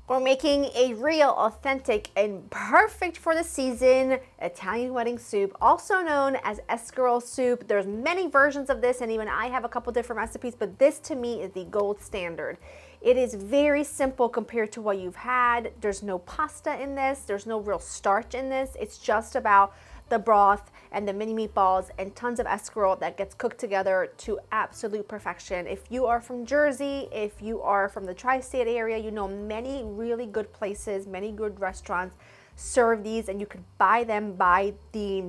We're making a real, authentic, and perfect for the season Italian wedding soup, also known as escarole soup. There's many versions of this, and even I have a couple different recipes, but this to me is the gold standard. It is very simple compared to what you've had. There's no pasta in this. There's no real starch in this. It's just about the broth and the mini meatballs and tons of escarole that gets cooked together to absolute perfection. If you are from Jersey, if you are from the tri-state area, you know many really good places, many good restaurants serve these, and you can buy them by the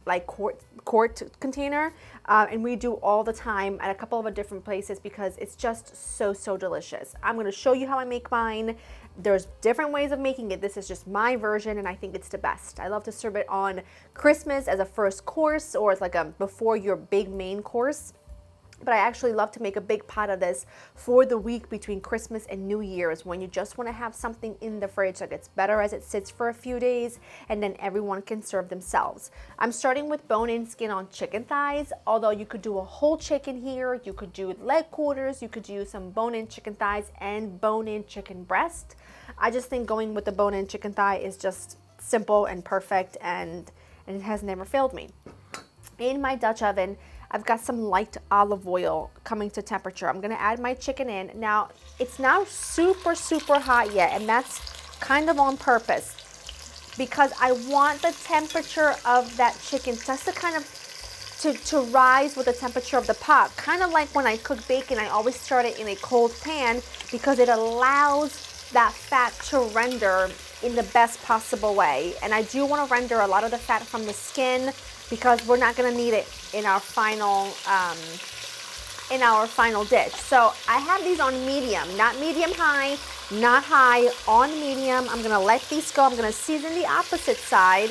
like quart container, and we do all the time at a couple of different places because it's just so delicious. I'm going to show you how I make mine. There's different ways of making it. This is just my version, and I think it's the best. I love to serve it on Christmas as a first course, or as like a before your big main course. But I actually love to make a big pot of this for the week between Christmas and New Year's, when you just want to have something in the fridge that gets better as it sits for a few days, and then everyone can serve themselves. I'm starting with bone-in skin on chicken thighs, although you could do a whole chicken here, you could do leg quarters, you could do some bone-in chicken thighs and bone-in chicken breast. I just think going with the bone-in chicken thigh is just simple and perfect, and it has never failed me. In my Dutch oven, I've got some light olive oil coming to temperature. I'm gonna add my chicken in. Now, it's not super hot yet, and that's kind of on purpose because I want the temperature of that chicken just to kind of to rise with the temperature of the pot. Kind of like when I cook bacon, I always start it in a cold pan because it allows that fat to render in the best possible way. And I do want to render a lot of the fat from the skin because we're not going to need it in our final dish. So I have these on medium, not medium high, not high, on medium. I'm going to let these go. I'm going to season the opposite side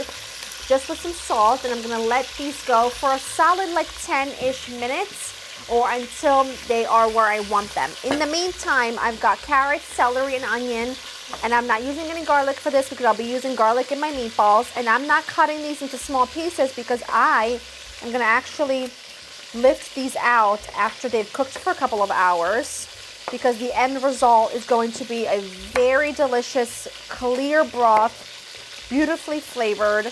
just with some salt, and I'm going to let these go for a solid like 10-ish minutes, or until they are where I want them. In the meantime, I've got carrots, celery, and onion, and I'm not using any garlic for this because I'll be using garlic in my meatballs, and I'm not cutting these into small pieces because I am going to actually lift these out after they've cooked for a couple of hours, because the end result is going to be a very delicious, clear broth, beautifully flavored,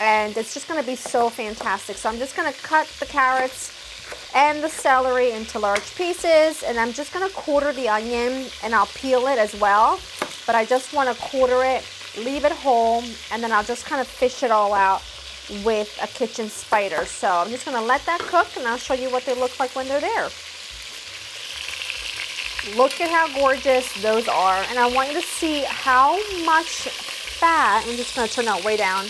and it's just going to be so fantastic. So I'm just going to cut the carrots and the celery into large pieces, and I'm just going to quarter the onion, and I'll peel it as well, but I just want to quarter it, leave it whole, and then I'll just kind of fish it all out with a kitchen spider. So I'm just going to let that cook, and I'll show you what they look like when they're there. Look at how gorgeous those are, and I want you to see how much fat, I'm just going to turn that way down,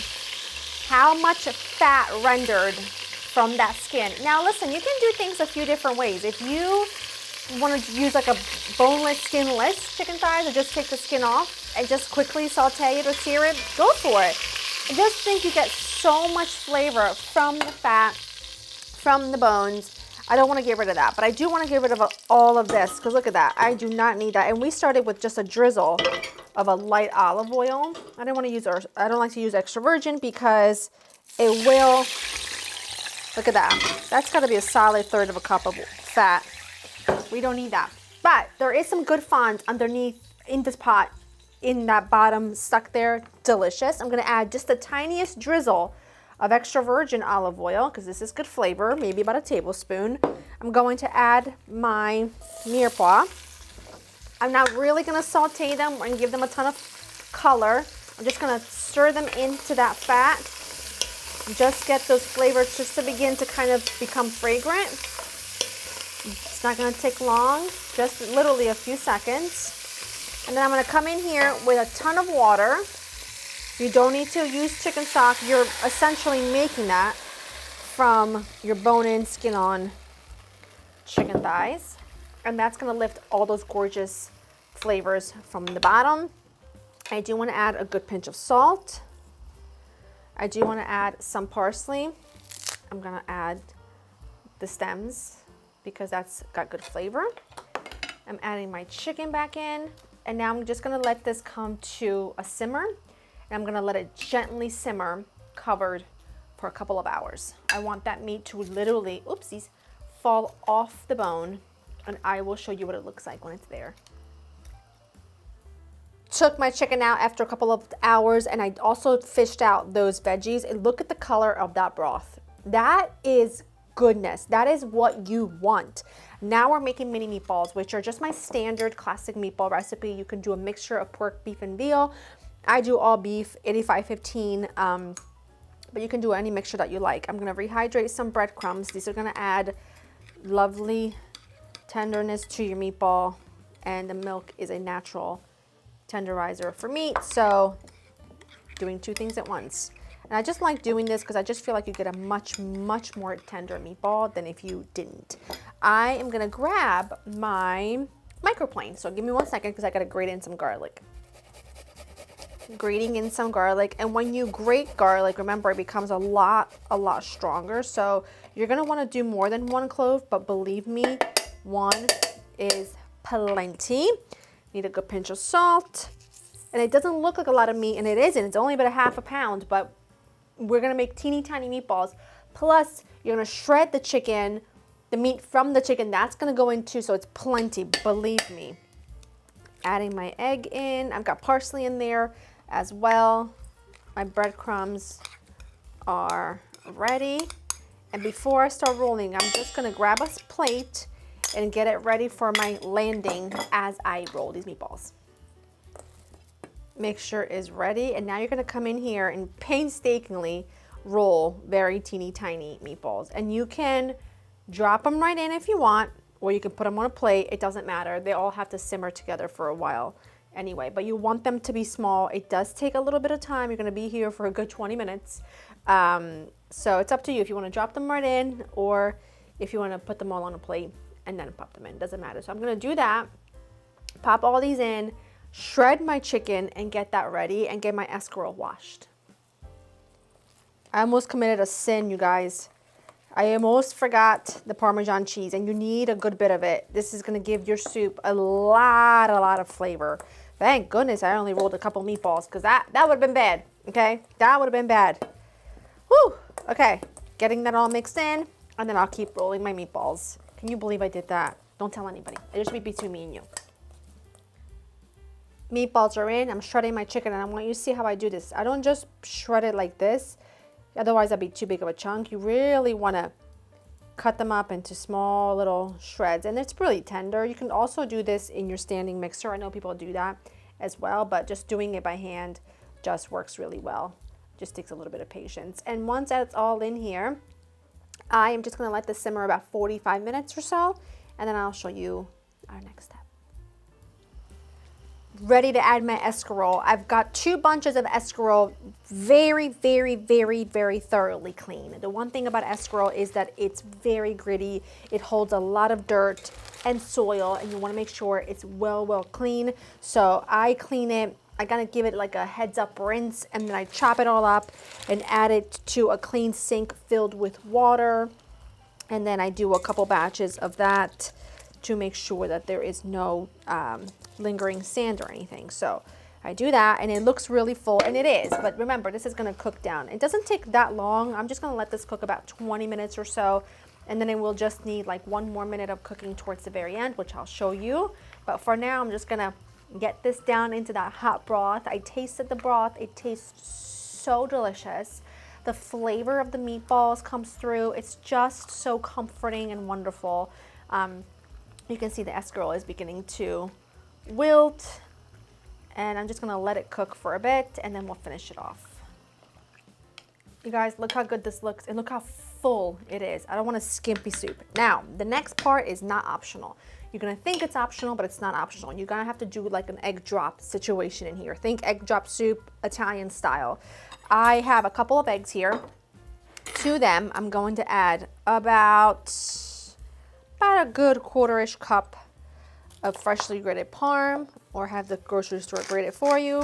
how much fat rendered from that skin. Now listen, you can do things a few different ways. If you want to use like a boneless, skinless chicken thighs, or just take the skin off and just quickly saute it or sear it, go for it. I just think you get so much flavor from the fat, from the bones. I don't want to get rid of that, but I do want to get rid of all of this, because look at that. I do not need that. And we started with just a drizzle of a light olive oil. I don't want to use, I don't like to use extra virgin because it will, look at that. That's got to be a solid third of a cup of fat. We don't need that. But there is some good fond underneath in this pot, in that bottom stuck there. Delicious. I'm going to add just the tiniest drizzle of extra virgin olive oil, because this is good flavor, maybe about a tablespoon. I'm going to add my mirepoix. I'm not really going to saute them and give them a ton of color. I'm just going to stir them into that fat. Just get those flavors just to begin to kind of become fragrant. It's not going to take long, just literally a few seconds. And then I'm going to come in here with a ton of water. You don't need to use chicken stock. You're essentially making that from your bone-in, skin-on chicken thighs. And that's going to lift all those gorgeous flavors from the bottom. I do want to add a good pinch of salt. I do want to add some parsley. I'm going to add the stems because that's got good flavor. I'm adding my chicken back in. And now I'm just going to let this come to a simmer. And I'm going to let it gently simmer, covered, for a couple of hours. I want that meat to literally, oopsies, fall off the bone, and I will show you what it looks like when it's there. took my chicken out after a couple of hours, and I also fished out those veggies. And look at the color of that broth. That is goodness. That is what you want. Now we're making mini meatballs, which are just my standard classic meatball recipe. You can do a mixture of pork, beef, and veal. I do all beef, 85-15, but you can do any mixture that you like. I'm going to rehydrate some breadcrumbs. These are going to add lovely tenderness to your meatball, and the milk is a natural tenderizer for meat, so doing two things at once. And I just like doing this because I just feel like you get a much more tender meatball than if you didn't. I am gonna grab my microplane, so give me 1 second because I gotta grate in some garlic. Grating in some garlic, and when you grate garlic, remember it becomes a lot stronger, so you're gonna wanna do more than 1 clove, but believe me, 1 is plenty. Need a good pinch of salt, and it doesn't look like a lot of meat, and it isn't. It's only about a half a pound, but we're gonna make teeny tiny meatballs. Plus, you're gonna shred the chicken, the meat from the chicken, that's gonna go in too, so it's plenty, believe me. Adding my egg in. I've got parsley in there as well. My breadcrumbs are ready. And before I start rolling, I'm just gonna grab a plate and get it ready for my landing as I roll these meatballs. Mixture is ready, and now you're gonna come in here and painstakingly roll very teeny tiny meatballs. And you can drop them right in if you want, or you can put them on a plate. It doesn't matter. They all have to simmer together for a while anyway, but you want them to be small. It does take a little bit of time. You're gonna be here for a good 20 minutes. So it's up to you if you wanna drop them right in, or if you wanna put them all on a plate and then pop them in. Doesn't matter. So I'm gonna do that, pop all these in, shred my chicken, and get that ready, and get my escarole washed. I almost committed a sin, you guys. I almost forgot the Parmesan cheese, and you need a good bit of it. This is gonna give your soup a lot of flavor. Thank goodness I only rolled a couple meatballs, because that would have been bad, okay? That would have been bad. Whew, okay. Getting that all mixed in, and then I'll keep rolling my meatballs. Can you believe I did that? Don't tell anybody. It just be between me and you. Meatballs are in. I'm shredding my chicken, and I want you to see how I do this. I don't just shred it like this. Otherwise, that'd be too big of a chunk. You really want to cut them up into small little shreds, and it's really tender. You can also do this in your standing mixer. I know people do that as well, but just doing it by hand just works really well. Just takes a little bit of patience. And once that's all in here, I am just going to let this simmer about 45 minutes or so, and then I'll show you our next step. Ready to add my escarole. I've got 2 bunches of escarole, very thoroughly clean. The one thing about escarole is that it's very gritty. It holds a lot of dirt and soil, and you want to make sure it's well clean. So I clean it. I gotta give it like a heads up rinse, and then I chop it all up and add it to a clean sink filled with water. And then I do a couple batches of that to make sure that there is no lingering sand or anything. So I do that, and it looks really full, and it is, but remember, this is gonna cook down. It doesn't take that long. I'm just gonna let this cook about 20 minutes or so, and then it will just need like 1 more minute of cooking towards the very end, which I'll show you. But for now, I'm just gonna get this down into that hot broth. I tasted the broth. It tastes so delicious. The flavor of the meatballs comes through. It's just so comforting and wonderful. You can see the escarole is beginning to wilt, and I'm just gonna let it cook for a bit, and then we'll finish it off. You guys, look how good this looks, and look how full it is. I don't want a skimpy soup. Now, the next part is not optional. You're gonna think it's optional, but it's not optional. You're gonna have to do like an egg drop situation in here. Think egg drop soup, Italian style. I have a couple of eggs here. To them, I'm going to add about a good 1/4-ish cup of freshly grated Parm, or have the grocery store grate it for you.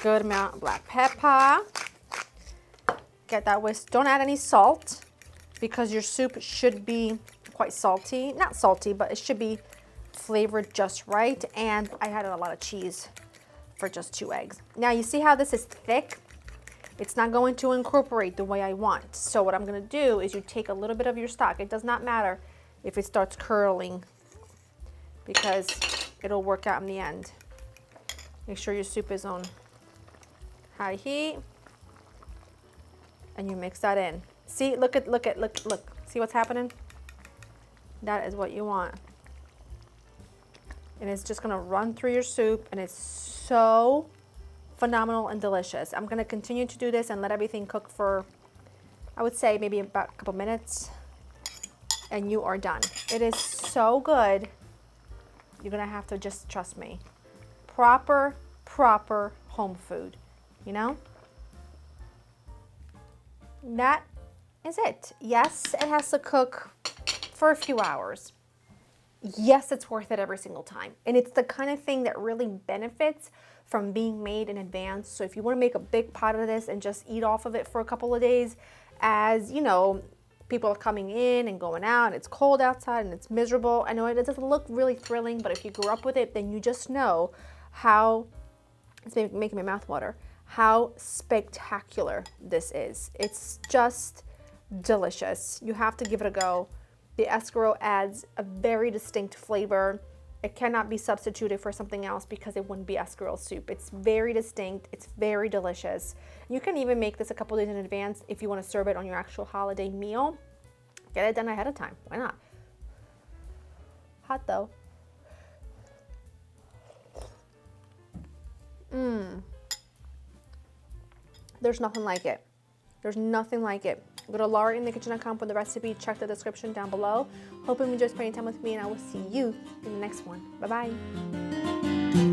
Good amount of black pepper. Get that whisk. Don't add any salt, because your soup should be quite salty. Not salty, but it should be flavored just right. And I added a lot of cheese for just 2 eggs. Now you see how this is thick? It's not going to incorporate the way I want. So what I'm gonna do is you take a little bit of your stock. It does not matter if it starts curling, because it'll work out in the end. Make sure your soup is on high heat. And you mix that in. See, look. See what's happening? That is what you want. And it's just gonna run through your soup, and it's so phenomenal and delicious. I'm gonna continue to do this and let everything cook for, I would say maybe about a couple minutes, and you are done. It is so good. You're gonna have to just trust me. Proper home food, you know? That is it. Yes, it has to cook for a few hours. Yes, it's worth it every single time. And it's the kind of thing that really benefits from being made in advance. So if you want to make a big pot of this and just eat off of it for a couple of days, as you know, people are coming in and going out, and it's cold outside and it's miserable. I know it doesn't look really thrilling, but if you grew up with it, then you just know how, it's making my mouth water, how spectacular this is. It's just delicious. You have to give it a go. The escarole adds a very distinct flavor. It cannot be substituted for something else because it wouldn't be escarole soup. It's very distinct. It's very delicious. You can even make this a couple days in advance if you want to serve it on your actual holiday meal. Get it done ahead of time. Why not? Hot though. There's nothing like it. There's nothing like it. Go to laurainthekitchen.com for the recipe. Check the description down below. Hoping you enjoy spending time with me, and I will see you in the next one. Bye-bye.